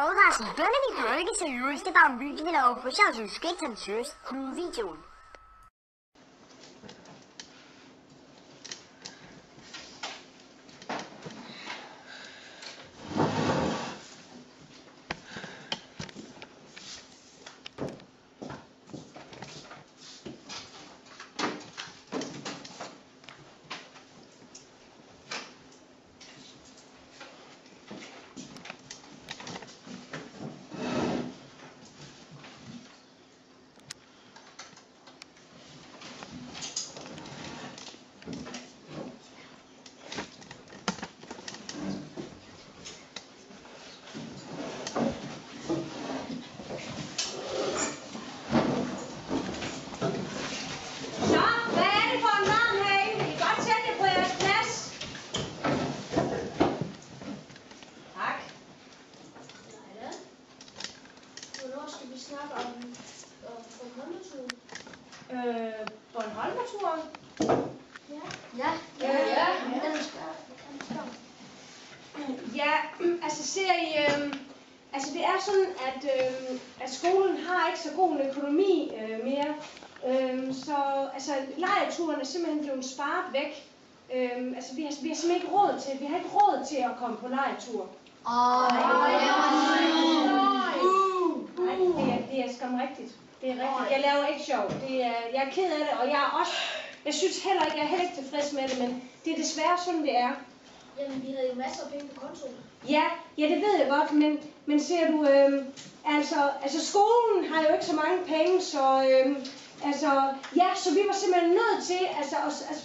Overraskende bønder, vi kører ikke seriøst. Det er bare en video, vi laver på sjovt, så du skal ikke tage den seriøst. Nu videoen. Bornholmerturen? Ja. Ja, altså ser I, altså det er sådan, at skolen har ikke så god en økonomi mere. Så altså lejreturen er simpelthen blevet sparet væk. Altså vi har simpelthen ikke råd til, at komme på lejretur. Det er skam rigtigt. Det er rigtigt. Jeg laver ikke sjov. Jeg er ked af det, og jeg synes heller ikke, jeg er heller ikke tilfreds med det, men det er desværre sådan, det er. Jamen, vi havde jo masser af penge på kontoen. Ja, det ved jeg godt, men ser du, altså skolen har jo ikke så mange penge, så så vi var simpelthen nødt til,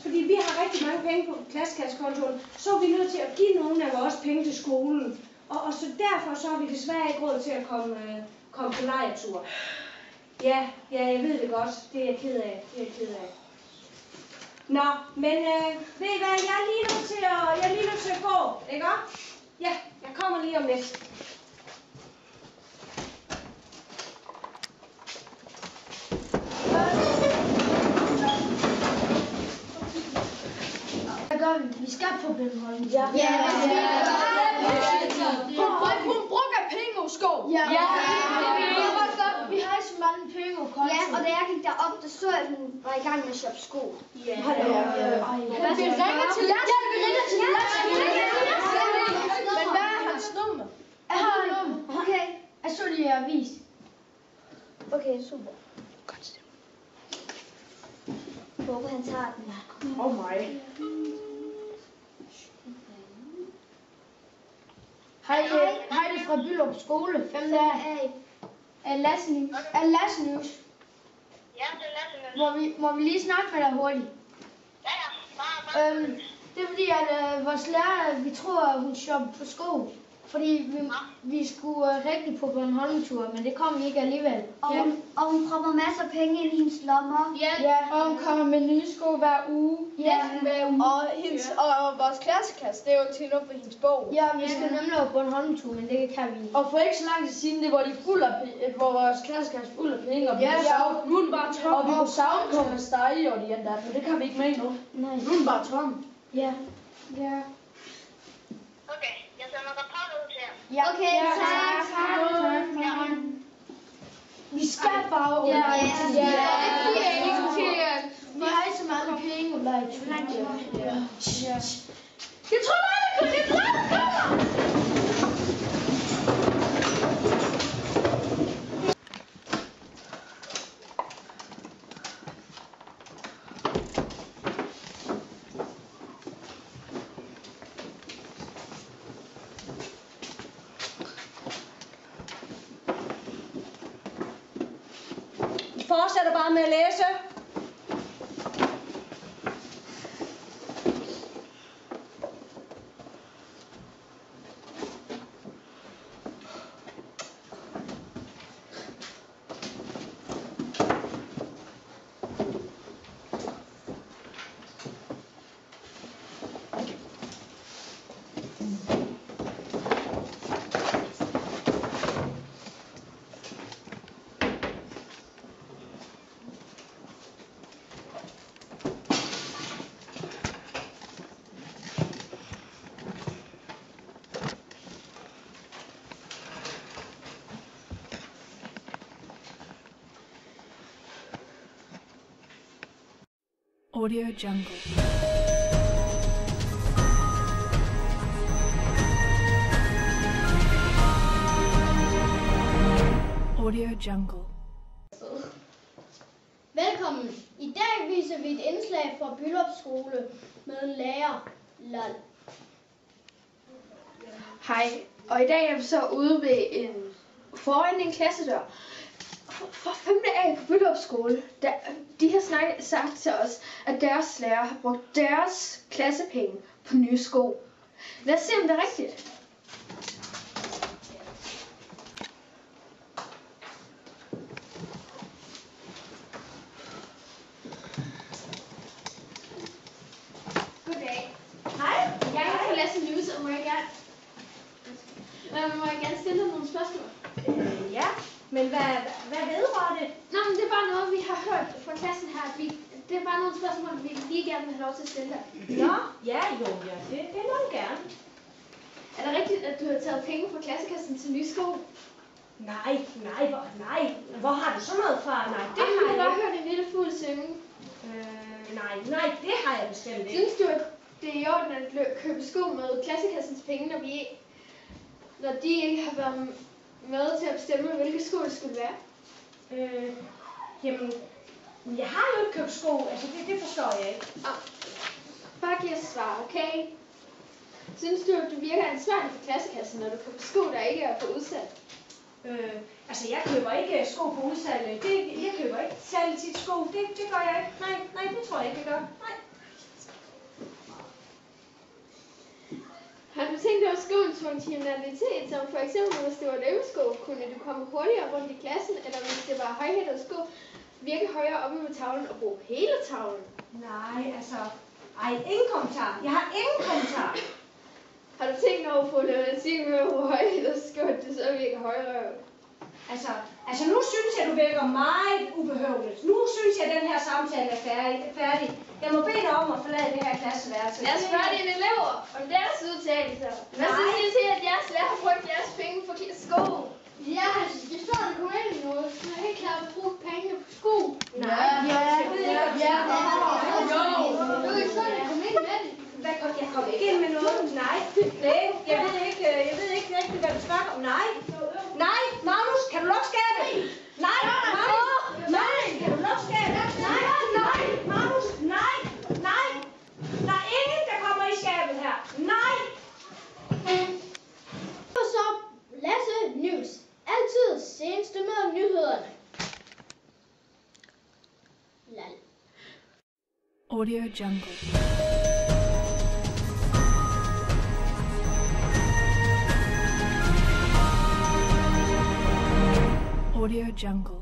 fordi vi har rigtig mange penge på klassekassekontoen, så er vi nødt til at give nogle af vores penge til skolen. Og så derfor så har vi desværre ikke råd til at komme på lejretur. Ja, jeg ved det godt. Det er jeg ked af. Nå, men ved I hvad, jeg er lige nødt til at gå, ikke også? Ja, jeg kommer lige om lidt. Hvad gør vi? Vi skal på Bornholm. Ja. Hun bruger penge og sko. Ja. Vi har ikke så mange penge og konto. Ja, og da jeg gik derop, der så jeg, at hun var i gang med at shoppe sko. Ja. Vi ringer til Lasse. Men hvad er hans nummer? Jeg har nummer. Okay, jeg så lige avis. Okay, super. Godt så. Jeg håber, han tager den. Oh my. Hej, det er fra Byllup skole. Hvem der er Lasse News. Ja, det er Lasse News. Må vi lige snakke med dig hurtigt? Ja, bare. Det er fordi, at vores lærer, vi tror, at hun shopper på sko. Fordi vi skulle rigtig på Bornholm-tur, men det kom vi ikke alligevel. Og hun propper masser af penge ind i hendes lommer. Ja, og hun kommer med nye sko hver uge. Ja. Hver uge. Og vores klassekasse, det er jo til op for hendes bog. Ja, vi skal nemlig på Bornholm-tur, men det kan vi ikke. Og for ikke så lang tid siden, det var de fuld af hvor vores klassekasse fuld af penge, og vi nu er den bare tom. Og vi kunne savne komme med stege og de der, men det kan vi ikke med nu. Nej. Nu er den bare tom. Ja. Okay, jeg sender rapport ud til jer. Ja. Okay, tak. Vi skal bare Ja. Vi har ikke så mange penge. Jeg tror bare, det kommer. I fortsætter bare med at læse. Audio Jungle. Audio Jungle. Velkommen. I dag viser vi et indslag fra Byllup Skole med en lærer, Lal. Hej, og i dag er vi så ude ved foran en klassedør. For 5. A på Byllup Skole, de har sagt til os, at deres lærer har brugt deres klassepenge på nye sko. Lad os se, om det er rigtigt. Goddag. Hej. Jeg er fra Lasse News, og må jeg gerne stille dig nogle spørgsmål? Ja, men hvad vedrører det? Nå, men det er bare noget, vi har hørt fra klassen her. Det er bare nogle spørgsmål, vi lige gerne vil have lov til at stille dig. Nå, ja, det må du gerne. Er det rigtigt, at du har taget penge fra klassekassen til nye sko? Nej, hvor har du så noget fra? Nej, det Jeg har har jeg bare ikke. hørt en lille fugl synge. Nej, det har jeg bestemt ikke. Synes du, at det er i orden at købe sko med klassekassens penge, når de ikke har været med til at bestemme, hvilke sko det skulle være? Jamen, jeg har jo ikke købt sko, altså det forstår jeg ikke. Bare giv os svar, okay? Synes du, at du virker ansvarlig for klassekassen, når du køber sko, der ikke er for udsalg? Altså jeg køber ikke sko på udsalg. Jeg køber ikke særlig tit sko. Det gør jeg ikke. Nej, det tror jeg ikke, jeg gør. Nej. Har du tænkt over skoens funktionalitet, som for eksempel hvis det var løbesko, kunne du komme hurtigere rundt i klassen, eller hvis det var højhættede sko, virke højere oppe på tavlen og bruge hele tavlen? Nej, altså... ingen kommentar. Jeg har ingen kommentar. Har du tænkt over problematikken med, hvor højhættede sko, at det så virker højere? Altså nu synes jeg, du virker meget ubehøveligt. Nu synes jeg, at den her samtale er færdig. Jeg må bede dig om at forlade det her klasseværelse. Lad os spørge dine elever om deres udtalelser. Hvad synes I til, at jeres lærer har brugt jeres penge på sko? Ja, det står i kommunen nu. Du har helt klart brugt penge på sko. Nej, jeg ved ikke, om jeg Du kan ikke sådan komme ind med det. Jeg kommer ikke ind med noget. Nej, jeg ved ikke rigtigt, hvad du snakker om. Nej, Magnus, kan du lukke skabet? Nej, kan du lukke skabet? Nej, Magnus, nej. Der er ingen, der kommer i skabet her. Nej. Og så Lasse News. Altid seneste med nyhederne. Lal. Audio Jungle. Audio Jungle.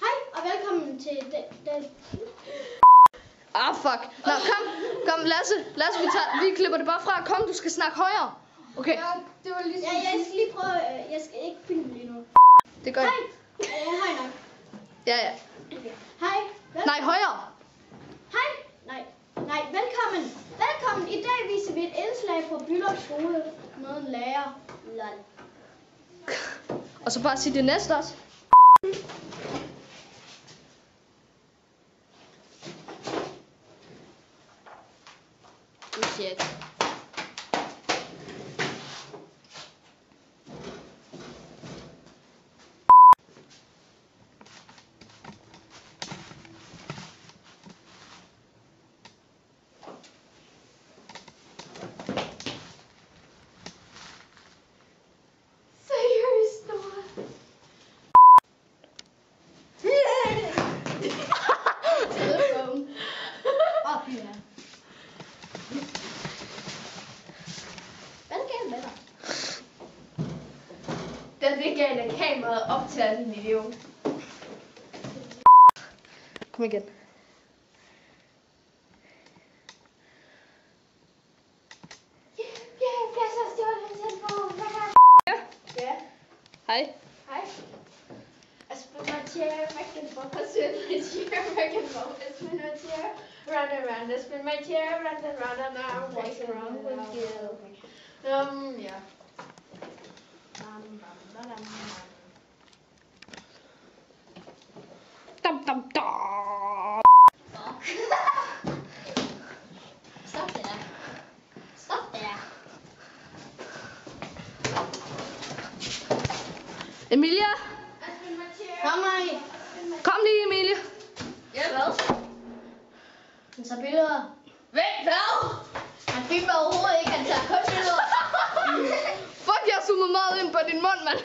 Hej og velkommen til den. Fuck. Nå, kom, Lasse, vi klipper det bare fra. Kom, du skal snakke højere. Okay, Ja, det var ligesom... Ja, jeg skal lige prøve... Jeg skal ikke filme lige nu. det gør jeg. Hej nok. Ja. Okay. Hej. Nej, højere. Hej. Nej, velkommen. Velkommen. I dag viser vi et indslag fra Byllup Skole med en lærer. Lal. Og så bare sige det næste også. Shit. Seriøst, Nora? er det galt, at kameraet optager din idiot. Kom igen. Ja. Hej. Hej. It's been my chair, back and forth. It's been my chair, back and forth. It's been my chair, round and round. It's been my chair, round and round, and now I'm walking around with you. Yeah. Dum dum dum. Stop det der. Stop det der. Emilia? Kom, Marie. Kom lige, Emilie. Ja, hvad? Han tager billeder. Vent, hvad? Han filmer overhovedet ikke, han tager kun billeder. Fuck, jeg zoomer meget ind på din mund, mand.